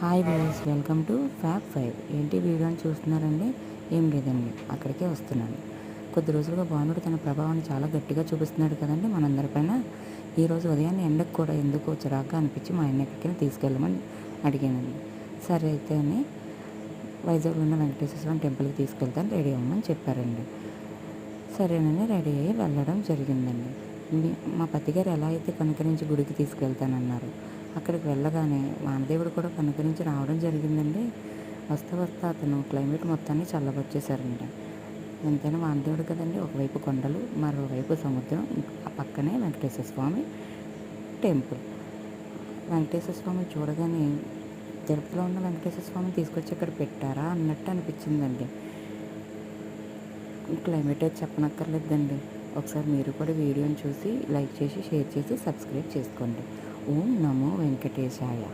Hi viewers, welcome to fab five. ఏంటి video అని చూస్తున్నారండి? ఏం లేదండి, అక్కడికే వస్తున్నాను. కొద్ది రోజులుగా భానుడు తన ప్రభావాన్ని చాలా గట్టిగా చూపిస్తున్నాడు కదండి మనందరిపైన. ఈరోజు ఉదయాన్నే ఎండకు కూడా ఎందుకో చిరాగ్గా అనిపించి మా ఆయన ఎక్కడికైనా తీసుకెళ్ళమని అడిగానండి. సరే అయితే అని వైజాగ్లో ఉన్న వెంకటేశ్వర స్వామి టెంపుల్కి తీసుకెళ్తాను, రెడీ అవ్వమని చెప్పారండి. సరేనని రెడీ అయ్యి వెళ్ళడం జరిగిందండి. మా పతిగారు ఎలా అయితే కనుకరించి గుడికి తీసుకెళ్తానన్నారు, అక్కడికి వెళ్ళగానే వానదేవుడు కూడా కనుకరించి రావడం జరిగిందండి. వస్తా వస్తా అతను క్లైమేట్ మొత్తాన్ని చల్లబరిచేశారండి. ఎంతైనా వానదేవుడు కదండి. ఒకవైపు కొండలు, మరోవైపు సముద్రం, ఆ పక్కనే వెంకటేశ్వర స్వామి టెంపుల్. వెంకటేశ్వర స్వామిని చూడగానే తిరుపతిలో ఉన్న వెంకటేశ్వర స్వామిని తీసుకొచ్చి ఇక్కడ పెట్టారా అన్నట్టు అనిపించిందండి. క్లైమేట్ అయితే చెప్పనక్కర్లేదండి. ఒకసారి మీరు కూడా వీడియోని చూసి లైక్ చేసి, షేర్ చేసి, సబ్స్క్రైబ్ చేసుకోండి. ఓం నమో వెంకటేశాయ.